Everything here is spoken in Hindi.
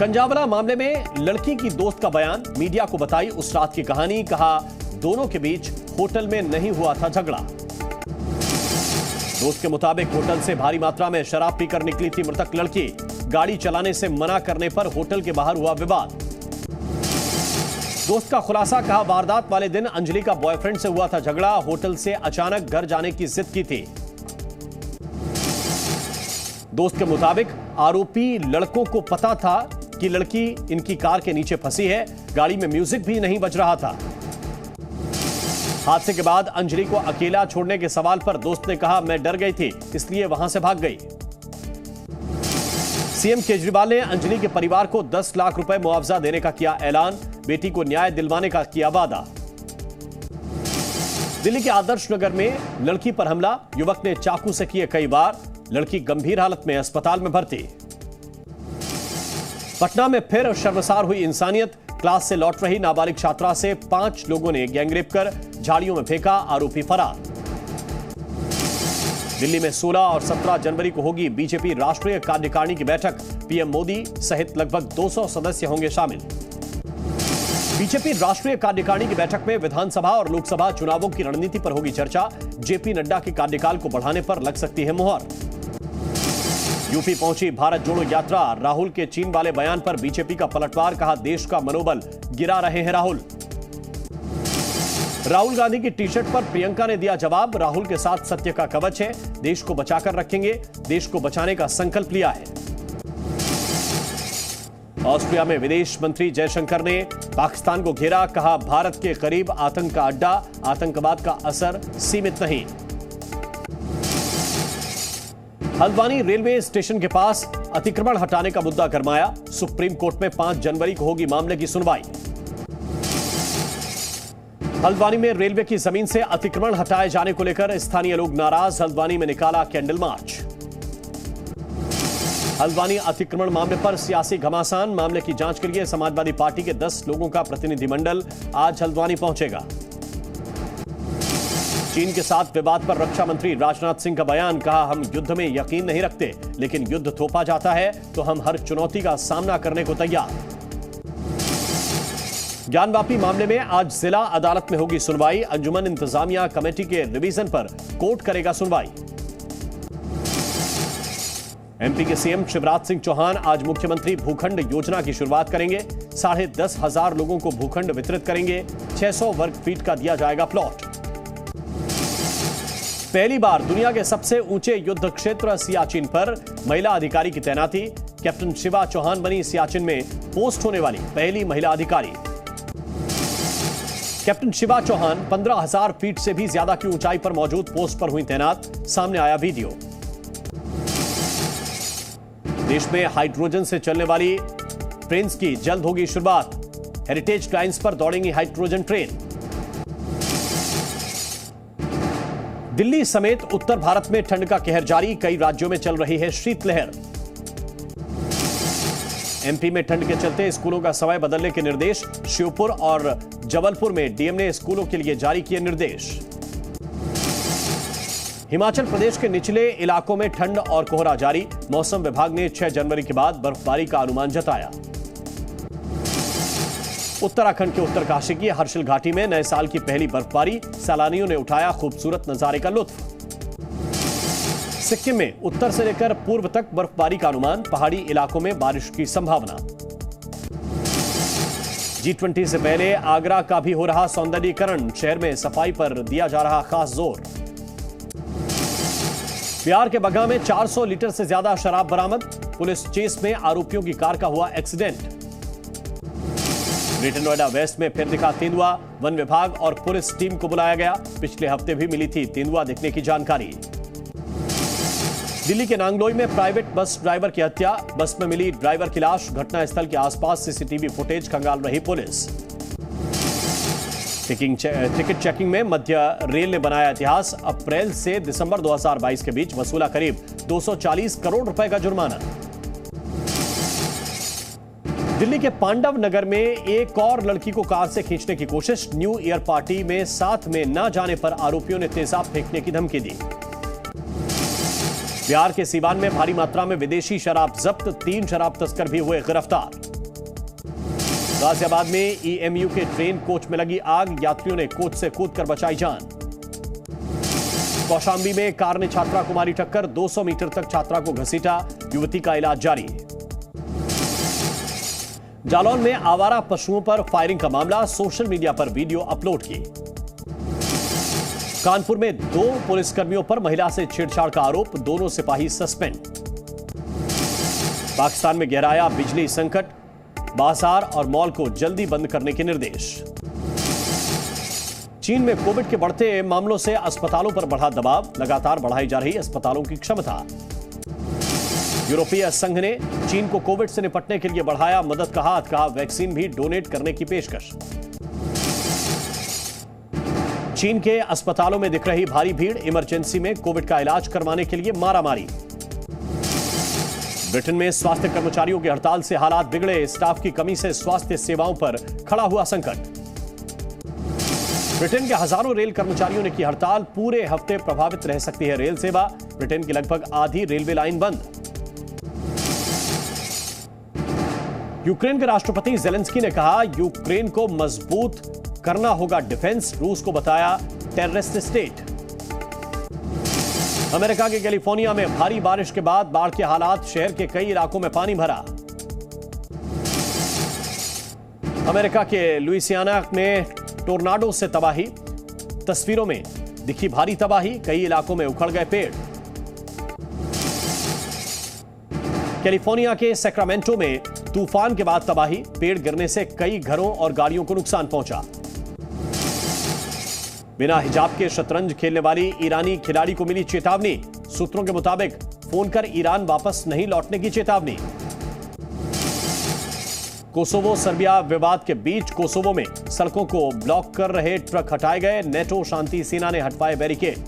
कंजावला मामले में लड़की की दोस्त का बयान, मीडिया को बताई उस रात की कहानी। कहा दोनों के बीच होटल में नहीं हुआ था झगड़ा। दोस्त के मुताबिक होटल से भारी मात्रा में शराब पीकर निकली थी मृतक लड़की। गाड़ी चलाने से मना करने पर होटल के बाहर हुआ विवाद। दोस्त का खुलासा, कहा वारदात वाले दिन अंजलि का बॉयफ्रेंड से हुआ था झगड़ा। होटल से अचानक घर जाने की जिद की थी। दोस्त के मुताबिक आरोपी लड़कों को पता था कि लड़की इनकी कार के नीचे फंसी है। गाड़ी में म्यूजिक भी नहीं बज रहा था। हादसे के बाद अंजलि को अकेला छोड़ने के सवाल पर दोस्त ने कहा मैं डर गई थी, इसलिए वहां से भाग गई। सीएम केजरीवाल ने अंजलि के परिवार को 10 लाख रुपए मुआवजा देने का किया ऐलान। बेटी को न्याय दिलवाने का किया वादा। दिल्ली के आदर्श नगर में लड़की पर हमला, युवक ने चाकू से किए कई वार। लड़की गंभीर हालत में अस्पताल में भर्ती। पटना में फिर शर्मसार हुई इंसानियत। क्लास से लौट रही नाबालिग छात्रा से 5 लोगों ने गैंगरेप कर झाड़ियों में फेंका, आरोपी फरार। दिल्ली में 16 और 17 जनवरी को होगी बीजेपी राष्ट्रीय कार्यकारिणी की बैठक। पीएम मोदी सहित लगभग 200 सदस्य होंगे शामिल। बीजेपी राष्ट्रीय कार्यकारिणी की बैठक में विधानसभा और लोकसभा चुनावों की रणनीति पर होगी चर्चा। जेपी नड्डा के कार्यकाल को बढ़ाने पर लग सकती है मुहर। यूपी पहुंची भारत जोड़ो यात्रा। राहुल के चीन वाले बयान पर बीजेपी का पलटवार, कहा देश का मनोबल गिरा रहे हैं राहुल। राहुल गांधी की टी शर्ट पर प्रियंका ने दिया जवाब, राहुल के साथ सत्य का कवच है, देश को बचाकर रखेंगे, देश को बचाने का संकल्प लिया है। ऑस्ट्रिया में विदेश मंत्री जयशंकर ने पाकिस्तान को घेरा, कहा भारत के करीब आतंक का अड्डा, आतंकवाद का असर सीमित नहीं। हल्द्वानी रेलवे स्टेशन के पास अतिक्रमण हटाने का मुद्दा गरमाया। सुप्रीम कोर्ट में 5 जनवरी को होगी मामले की सुनवाई। हल्द्वानी में रेलवे की जमीन से अतिक्रमण हटाए जाने को लेकर स्थानीय लोग नाराज। हल्द्वानी में निकाला कैंडल मार्च। हल्द्वानी अतिक्रमण मामले पर सियासी घमासान। मामले की जांच के लिए समाजवादी पार्टी के 10 लोगों का प्रतिनिधिमंडल आज हल्द्वानी पहुंचेगा। चीन के साथ विवाद पर रक्षा मंत्री राजनाथ सिंह का बयान, कहा हम युद्ध में यकीन नहीं रखते, लेकिन युद्ध थोपा जाता है तो हम हर चुनौती का सामना करने को तैयार। ज्ञानवापी मामले में आज जिला अदालत में होगी सुनवाई। अंजुमन इंतजामिया कमेटी के रिवीजन पर कोर्ट करेगा सुनवाई। एमपी के सीएम शिवराज सिंह चौहान आज मुख्यमंत्री भूखंड योजना की शुरुआत करेंगे। 10,500 लोगों को भूखंड वितरित करेंगे। 600 वर्ग फीट का दिया जाएगा प्लॉट। पहली बार दुनिया के सबसे ऊंचे युद्ध क्षेत्र सियाचिन पर महिला अधिकारी की तैनाती। कैप्टन शिवा चौहान बनी सियाचिन में पोस्ट होने वाली पहली महिला अधिकारी। कैप्टन शिवा चौहान 15,000 फीट से भी ज्यादा की ऊंचाई पर मौजूद पोस्ट पर हुई तैनात। सामने आया वीडियो। देश में हाइड्रोजन से चलने वाली ट्रेन की जल्द होगी शुरुआत। हेरिटेज लाइंस पर दौड़ेंगी हाइड्रोजन ट्रेन। दिल्ली समेत उत्तर भारत में ठंड का कहर जारी। कई राज्यों में चल रही है शीतलहर। एमपी में ठंड के चलते स्कूलों का समय बदलने के निर्देश। श्योपुर और जबलपुर में डीएम ने स्कूलों के लिए जारी किए निर्देश। हिमाचल प्रदेश के निचले इलाकों में ठंड और कोहरा जारी। मौसम विभाग ने 6 जनवरी के बाद बर्फबारी का अनुमान जताया। उत्तराखंड के उत्तरकाशी की हर्षिल घाटी में नए साल की पहली बर्फबारी। सैलानियों ने उठाया खूबसूरत नजारे का लुत्फ। सिक्किम में उत्तर से लेकर पूर्व तक बर्फबारी का अनुमान। पहाड़ी इलाकों में बारिश की संभावना। G20 से पहले आगरा का भी हो रहा सौंदर्यीकरण। शहर में सफाई पर दिया जा रहा खास जोर। बिहार के बगहा में 400 लीटर से ज्यादा शराब बरामद। पुलिस चेस में आरोपियों की कार का हुआ एक्सीडेंट। ग्रेटर नोएडा वेस्ट में फिर दिखा तेंदुआ। वन विभाग और पुलिस टीम को बुलाया गया। पिछले हफ्ते भी मिली थी तेंदुआ दिखने की जानकारी। दिल्ली के नांगलोई में प्राइवेट बस ड्राइवर की हत्या। बस में मिली ड्राइवर की लाश। घटनास्थल के आसपास सीसीटीवी फुटेज खंगाल रही पुलिस। टिकट चेकिंग में मध्य रेल ने बनाया इतिहास। अप्रैल से दिसंबर 2022 के बीच वसूला करीब 240 करोड़ रुपए का जुर्माना। दिल्ली के पांडव नगर में एक और लड़की को कार से खींचने की कोशिश। न्यू ईयर पार्टी में साथ में न जाने पर आरोपियों ने तेजाब फेंकने की धमकी दी। बिहार के सीवान में भारी मात्रा में विदेशी शराब जब्त, 3 शराब तस्कर भी हुए गिरफ्तार। गाजियाबाद में ईएमयू के ट्रेन कोच में लगी आग, यात्रियों ने कोच से कूदकर बचाई जान। कौशांबी में कार ने छात्रा को मारी टक्कर, 200 मीटर तक छात्रा को घसीटा, युवती का इलाज जारी। जालौन में आवारा पशुओं पर फायरिंग का मामला, सोशल मीडिया पर वीडियो अपलोड की। कानपुर में 2 पुलिसकर्मियों पर महिला से छेड़छाड़ का आरोप, दोनों सिपाही सस्पेंड। पाकिस्तान में गहराया बिजली संकट, बाजार और मॉल को जल्दी बंद करने के निर्देश। चीन में कोविड के बढ़ते मामलों से अस्पतालों पर बढ़ा दबाव, लगातार बढ़ाई जा रही अस्पतालों की क्षमता। यूरोपीय संघ ने चीन को कोविड से निपटने के लिए बढ़ाया मदद का हाथ, कहा वैक्सीन भी डोनेट करने की पेशकश। चीन के अस्पतालों में दिख रही भारी भीड़, इमरजेंसी में कोविड का इलाज करवाने के लिए मारामारी। ब्रिटेन में स्वास्थ्य कर्मचारियों की हड़ताल से हालात बिगड़े, स्टाफ की कमी से स्वास्थ्य सेवाओं पर खड़ा हुआ संकट। ब्रिटेन के हजारों रेल कर्मचारियों ने की हड़ताल, पूरे हफ्ते प्रभावित रह सकती है रेल सेवा, ब्रिटेन की लगभग आधी रेलवे लाइन बंद। यूक्रेन के राष्ट्रपति जेलेंस्की ने कहा यूक्रेन को मजबूत करना होगा डिफेंस, रूस को बताया टेररिस्ट स्टेट। अमेरिका के कैलिफोर्निया में भारी बारिश के बाद बाढ़ के हालात, शहर के कई इलाकों में पानी भरा। अमेरिका के लुइसियाना में टोर्नाडो से तबाही, तस्वीरों में दिखी भारी तबाही, कई इलाकों में उखड़ गए पेड़। कैलिफोर्निया के सैक्रामेंटो में तूफान के बाद तबाही, पेड़ गिरने से कई घरों और गाड़ियों को नुकसान पहुंचा। बिना हिजाब के शतरंज खेलने वाली ईरानी खिलाड़ी को मिली चेतावनी, सूत्रों के मुताबिक फोन कर ईरान वापस नहीं लौटने की चेतावनी। कोसोवो सर्बिया विवाद के बीच कोसोवो में सड़कों को ब्लॉक कर रहे ट्रक हटाए गए, नेटो शांति सेना ने हटवाए बैरिकेड।